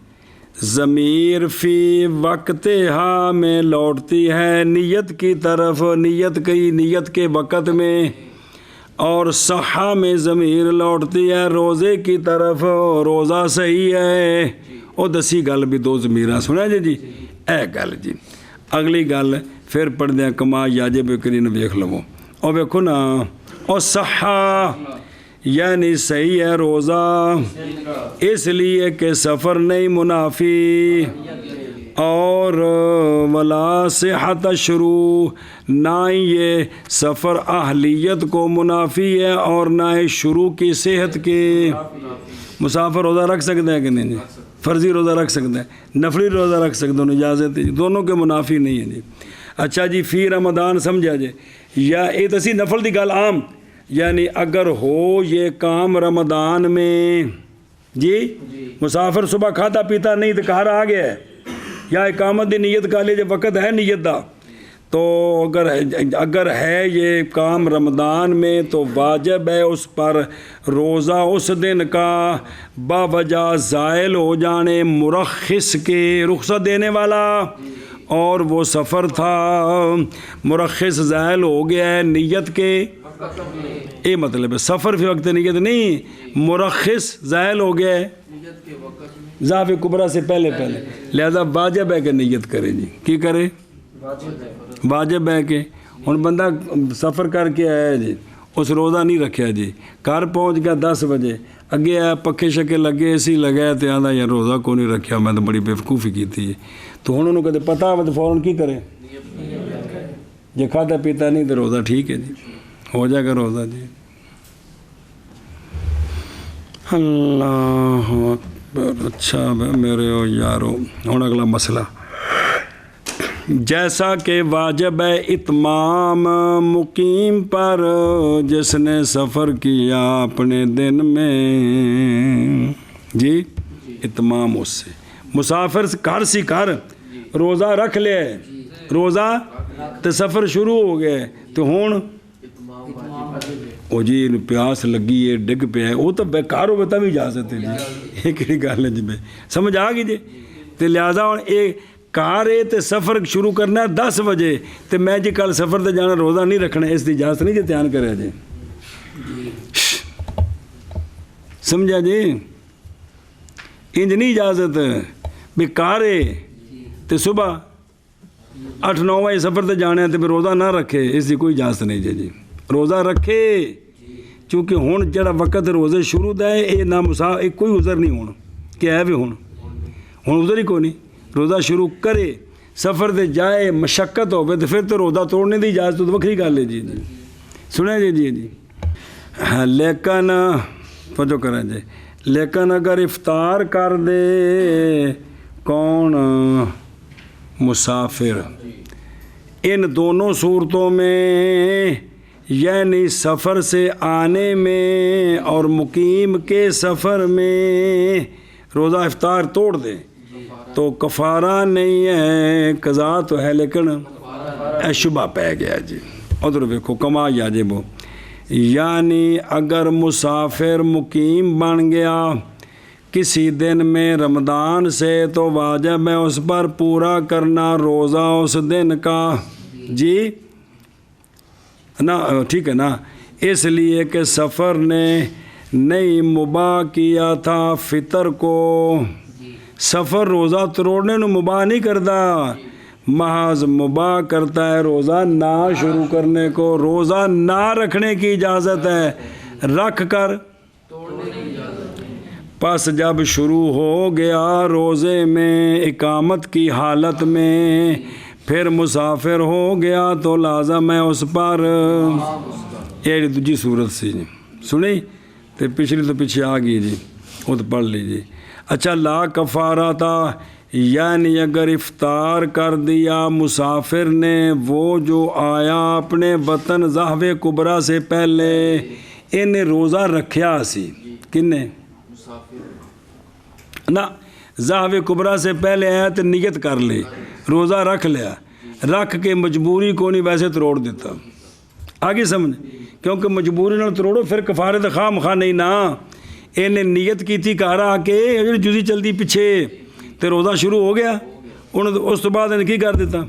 ضمیر فی وقت ہاں میں لوٹتی ہے نیت کی طرف، نیت کے وقت میں، اور صحہ میں ضمیر لوٹتی ہے روزے کی طرف، روزہ صحیح ہے۔ وہ دسی گل بھی دو ضمیراں سنا جی، اے گل جی۔ اگلی گل پھر پڑھ دیں کما یاجب کرین ویکھ لو، اور ویکھو نا، اور صحہ یعنی صحیح ہے روزہ، اس لیے کہ سفر نہیں منافی، اور ولا صحت شروع، نہ یہ سفر اہلیت کو منافی ہے اور نہ ہی شروع کی صحت کے۔ مسافر روزہ رکھ سکتا ہے کہ نہیں جی؟ فرضی روزہ رکھ سکتا ہے، نفلی روزہ رکھ سکتا ہے، اجازت ہے، دونوں کے منافی نہیں ہے جی۔ اچھا جی، فی رمضان سمجھا جائے، یا اے تسی نفل دی گل عام، یعنی اگر ہو یہ کام رمضان میں جی، مسافر صبح کھاتا پیتا نہیں تو گھر آ گیا ہے، یا اقامت دی نیت کا لے جو وقت ہے نیت دا، تو اگر ہے یہ کام رمضان میں تو واجب ہے اس پر روزہ اس دن کا باوجہ زائل ہو جانے مرخص کے، رخصت دینے والا، اور وہ سفر تھا، مرخص زائل ہو گیا ہے نیت کے، یہ مطلب ہے سفر فی وقت نیت نہیں، مرخص زائل ہو گیا ہے ضعف کبرا سے پہلے، لہذا واجب ہے کہ نیت کرے جی۔ کی کرے؟ واجب ہے کہ ہن بندہ سفر کر کے آیا جی، اس روزہ نہیں رکھیا جی، گھر پہنچ گیا 10 بجے، اگے آ پکھے شکے لگے اے سی لگا تو آدھا یار روزہ کو نہیں رکھیا میں تو بڑی بےوقوفی کی ہے تو ہوں انہوں کدے پتہ ہو تو فوراً کی کرے جی کھاتا پیتا نہیں تو روزہ ٹھیک ہے جی ہو جائے گا روزہ جی اللہ اکبر اچھا میرے یارو ہوں اگلا مسئلہ جیسا کہ واجب ہے اتمام مقیم پر جس نے سفر کیا اپنے دن میں جی اتمام اس سے مسافر کر سی کر روزہ رکھ لے روزہ تو سفر شروع ہو گئے تو ہوں وہ جی پیاس لگی ہے ڈگ پہ ہے وہ تو بیکار ہو بتا بھی اجازت ہے جی یہ کہڑی گل ہے جی بے سمجھ آ گئی جی تو لہٰذا ہوں یہ کار ہے تو سفر شروع کرنا ہے 10 بجے تو میں جی کل سفر تے جانا روزہ نہیں رکھنا اس کی اجازت نہیں جی دھیان کرے جی سمجھا جی انج نہیں اجازت بھی کار ہے تو صبح 8-9 بجے سفر تے جانا ہے تو روزہ نہ رکھے اس کی کوئی اجازت نہیں جی روزہ رکھے چونکہ ہوں جڑا وقت روزے شروع دا ہے یہ نہ کوئی عذر نہیں ہونا کہ ہے بھی ہوں عذر ہی کوئی نہیں روزہ شروع کرے سفر تے جائے مشقت ہوگی تو پھر تو روزہ توڑنے کی اجازت تو وکری گل ہے جی سنیں جی لیکن توجہ کریں جی لیکن اگر افطار کر دے کون مسافر ان دونوں صورتوں میں یعنی سفر سے آنے میں اور مقیم کے سفر میں روزہ افطار توڑ دے تو کفارہ نہیں ہے قضا تو ہے لیکن شبہ پہ گیا جی ادھر دیکھو کما یاجب ہو یعنی اگر مسافر مقیم بن گیا کسی دن میں رمضان سے تو واجب ہے اس پر پورا کرنا روزہ اس دن کا جی نا ٹھیک ہے نا اس لیے کہ سفر نے نہیں مباح کیا تھا فطر کو سفر روزہ توڑنے نو مباح نہیں کرتا محض مباح کرتا ہے روزہ نہ شروع کرنے کو روزہ نہ رکھنے کی اجازت ہے رکھ کر پس جب شروع ہو گیا روزے میں اقامت کی حالت میں پھر مسافر ہو گیا تو لازم ہے اس پر یہ دوسری صورت سی جی سنی تو پچھلی تو پیچھے آ گئی جی وہ تو پڑھ لیجیے اچھا لا کفارہ تھا یعنی اگر افطار کر دیا مسافر نے وہ جو آیا اپنے وطن ذہب کبرا سے پہلے انہیں روزہ رکھیا سی کنے نا ذہب کبرا سے پہلے آیا تو نیت کر لی روزہ رکھ لیا رکھ کے مجبوری کو نہیں ویسے توڑ دیتا آگے سمجھ کیونکہ مجبوری نہ توڑو پھر کفارے تو خواہ مخواہ نہیں نا انہیں نیت کی تھی کہا رہا کہ جزی چلتی پیچھے تو روزہ شروع ہو گیا انہوں اس تو بعد انہیں کی کر دیتا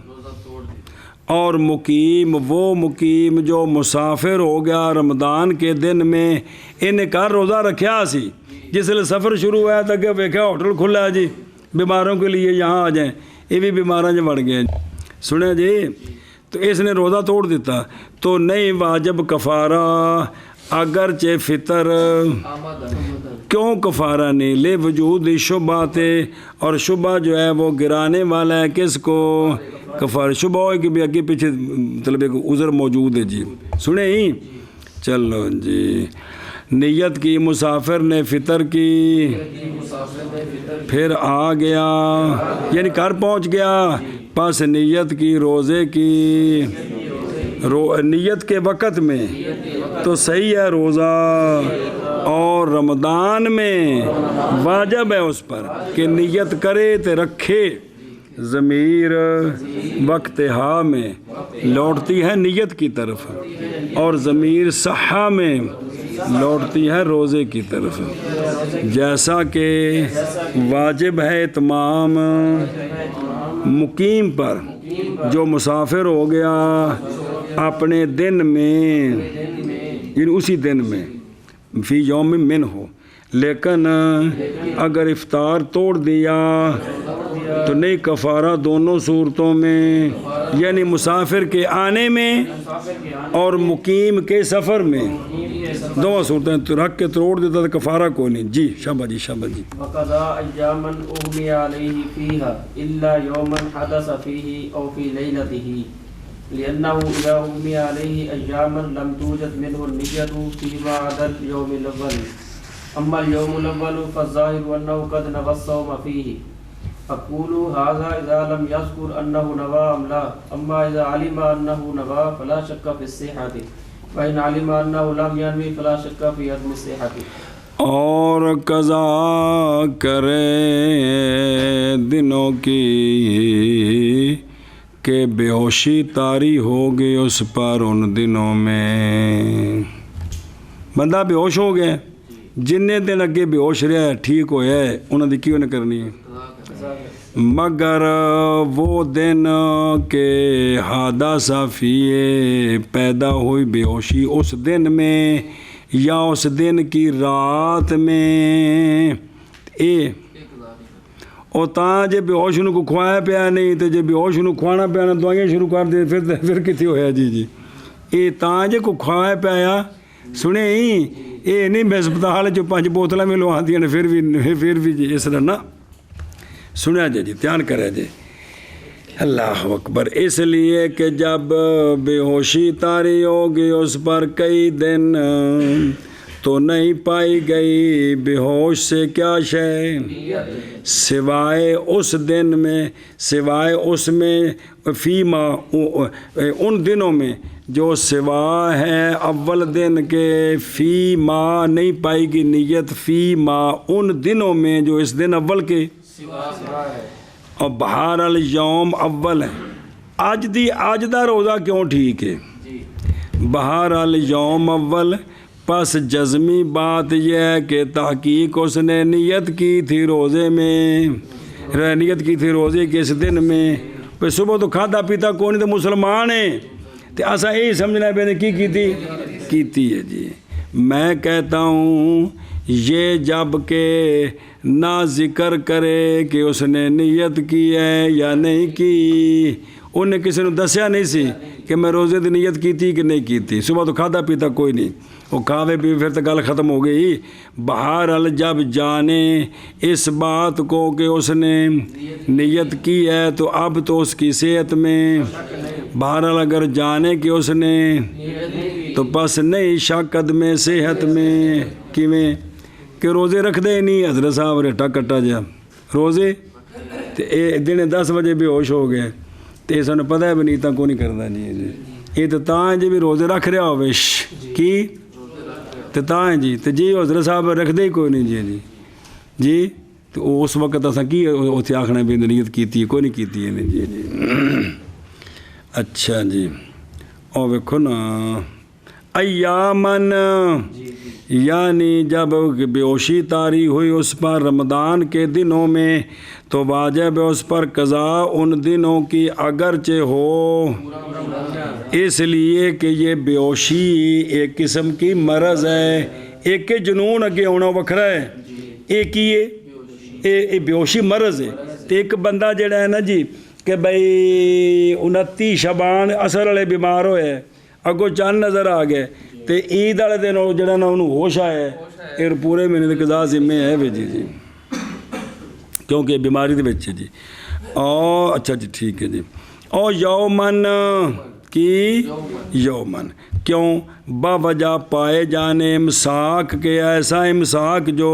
اور مقیم وہ مقیم جو مسافر ہو گیا رمضان کے دن میں انہیں کہا روزہ رکھیا سی جس لئے سفر شروع ہوا تھا کہ ویکھا ہوٹل کھلا ہے جی بیماروں کے لیے یہاں آ جائیں یہ بھی بیماراں جو بڑھ گئے سنیں جی تو اس نے روزہ توڑ دیتا تو نہیں واجب کفارہ اگرچہ فطر کیوں کفارہ نہیں لے وجود شبہ تھے اور شبہ جو ہے وہ گرانے والا ہے کس کو کفارہ شبہ ہو کہ بھی آگے پیچھے طلبے کو عذر موجود ہے جی سنیں ہی چلو جی نیت کی مسافر نے فطر کی پھر آ گیا یعنی گھر پہنچ گیا پس نیت کی روزے کی نیت کے وقت میں تو صحیح ہے روزہ اور رمضان میں واجب ہے اس پر کہ نیت کرے تو رکھے ضمیر وقت ہا میں لوٹتی ہے نیت کی طرف اور ضمیر صحہ میں لوٹتی ہے روزے کی طرف جیسا کہ واجب ہے اتمام مقیم پر جو مسافر ہو گیا اپنے دن میں یعنی اسی دن میں فی یوم من ہو لیکن اگر افطار توڑ دیا تو نہیں کفارہ دونوں صورتوں میں یعنی مسافر کے آنے میں اور مقیم کے سفر میں دونوں صورتیں رکھ کے توڑ دیتا تو کفارہ کوئی نہیں. جی شاباش جی شاباش جی. وقضا ایاما اغمی علیہ فیہا الا یوما حدث فیہ او فی لیلتہ لأنه إذا أغمي عليه أياما لم توجد منه النية فيما عدا اليوم الأول. أما اليوم الأول فالظاهر أنه قد نوى الصوم فيه. أقول هذا إذا لم يذكر أنه نوى أم لا. أما إذا علم أنه نوى فلا شك في الصحة، وإن علم أنه لم ينوي فلا شك في عدم الصحة. اور قضا کرے دنوں کی کہ بے ہوشی طاری ہو گئی اس پر ان دنوں میں. بندہ بے ہوش ہو گیا، جننے دن اگے بے ہوش رہا ہے ٹھیک ہویا ہے انہوں نے کیوں نہ کرنی ہے. مگر وہ دن کہ حادثہ فیہ پیدا ہوئی بے ہوشی اس دن میں یا اس دن کی رات میں اور تاں جے بے ہوش نو کو کھوایا پیا نہیں تو جے بے ہوش نو کھوانا پیا نہ دوائیاں شروع کر دے پھر کتنے ہویا جی جی. یہ تاں جے کو کھوایا پیا سنے ہی یہ نہیں میں ہسپتال جو 5 بوتلیں میں لوا دیا پھر بھی جی اس طرح نہ سنیا جی جی دھیان کرے جی. اللہ اکبر. اس لیے کہ جب بے ہوشی طاری ہوگی اس پر کئی دن تو نہیں پائی گئی بے ہوش سے کیا شے سوائے اس دن میں، سوائے اس میں فیما ان دنوں میں جو سوا ہے اول دن کے فیما نہیں پائی گی نیت فیما ان دنوں میں جو اس دن اول کے اور بہار الیوم اول ہے. آج دا روزہ کیوں ٹھیک ہے بہار الیوم اول. پس جزمی بات یہ ہے کہ تحقیق اس نے نیت کی تھی روزے کے اس دن میں. پھر صبح تو کھاتا پیتا کون نہیں تو مسلمان ہے تو ایسا یہی سمجھنا ہے میں نے کیتی ہے جی. میں کہتا ہوں یہ جب کہ نہ ذکر کرے کہ اس نے نیت کی ہے یا نہیں کی. انہیں کسی نے دسیا نہیں سی کہ میں روزے دی نیت کی تھی کہ نہیں کی تھی. صبح تو کھاتا پیتا کوئی نہیں وہ کھاوے بھی پھر تو گل ختم ہو گئی. بہرحال جب جانے اس بات کو کہ اس نے نیت کی ہے تو اب تو اس کی صحت میں بہرحال اگر جانے کہ اس نے تو بس نہیں شاکد میں صحت میں کیویں کہ روزے رکھ دے نہیں. حضرت صاحب ریٹا کٹا جا روزے دن 10 بجے بے ہوش ہو گئے تو یہ سانوں پتہ ہے بھی نیتاں کو نہیں کرتا جی. یہ تو تاں جی بھی روزے رکھ رہا ہوئے کی تو تاں جی تو جی حضرت صاحب رکھ دے ہی کوئی نہیں جی تو اس وقت اساں کی اتنے آخنا بھی نیت کیتی ہے کوئی نہیں کیتی ہے جی جی. اچھا جی اور ویکھو نا ایامن یعنی جب بے ہوشی طاری ہوئی اس پر رمضان کے دنوں میں تو واجب ہے اس پر قضا ان دنوں کی اگرچہ ہو اس لیے کہ یہ بے ہوشی ایک قسم کی مرض ہے. ایک کے جنون اگے ہونا وکھرا ہے ایک ہی یہ بے ہوشی مرض ہے. تو ایک بندہ جڑا ہے نا جی کہ بھائی 29 شعبان اثر والے بیمار ہوئے اگوں چند نظر آ گئے تو عید والے دن جڑا نا انہوں ہوش آیا ہے پورے مہینے کے قضا ذمے ہے بھی جی کیونکہ بیماری دے بچے جی. اور اچھا جی ٹھیک ہے جی. اور یومن کی یومن کیوں باوجہ پائے جانے امساک کے ایسا امساک جو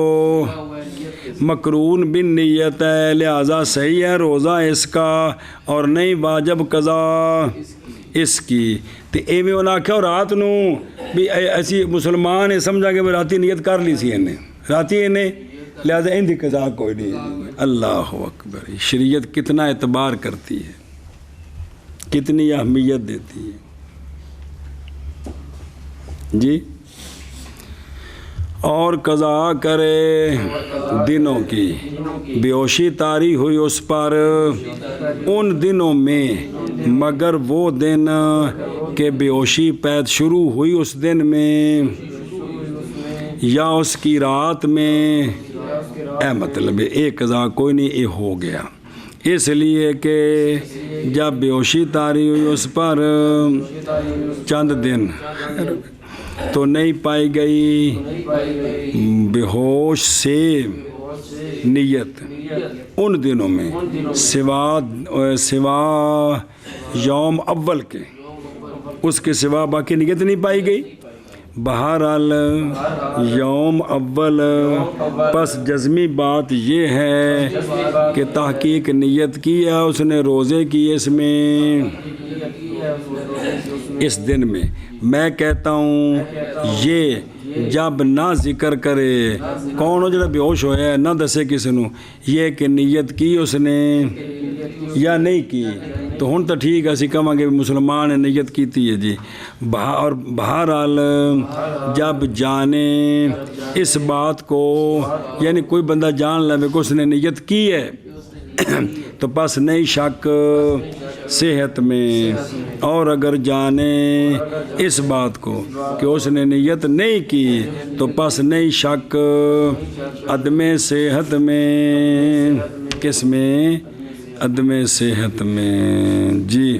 مقرون بن نیت ہے لہذا صحیح ہے روزہ اس کا اور نہیں واجب قضا اس کی. تو ایویں انہوں نے آکھا رات نو بھی ایسی مسلمان ہے سمجھا کہ راتی نیت کر لی سی انہیں راتی انہیں لہذا ان دی قضا کوئی نہیں. اللہ اکبر. شریعت کتنا اعتبار کرتی ہے کتنی اہمیت دیتی ہے جی. اور قضا کرے دنوں کی بے ہوشی طاری ہوئی اس پر ان دنوں میں مگر وہ دن کہ بے ہوشی پید شروع ہوئی اس دن میں یا اس کی رات میں مطلب ایک قضا کوئی نہیں یہ ہو گیا. اس لیے کہ جب بے ہوشی طاری ہوئی اس پر چند دن تو نہیں پائی گئی نہیں پائی گئی بے ہوش سے بہت سے نیت نیت ان دنوں میں سوا یوم اول کے، اس کے سوا باقی نیت نہیں پائی گئی۔ بہرحال یوم اول، پس جزمی بات یہ ہے کہ تحقیق نیت کی ہے اس نے روزے کی اس میں، اس دن میں۔ میں کہتا ہوں یہ جب نہ ذکر کرے کون ہو جڑا بے ہوش ہویا ہے، نہ دسے کسی نو یہ کہ نیت کی اس نے یا نہیں کی، تو ہن تو ٹھیک ہے، اسی کہاں گے مسلمان نے نیت کیتی ہے جی۔ اور بہرحال جب جانے اس بات کو، یعنی کوئی بندہ جان لے کہ اس نے نیت کی ہے تو پس نہیں شک صحت میں، اور اگر جانے اس بات کو کہ اس نے نیت نہیں کی تو پس نہیں شک عدم صحت میں، کس میں؟ عدم صحت میں جی۔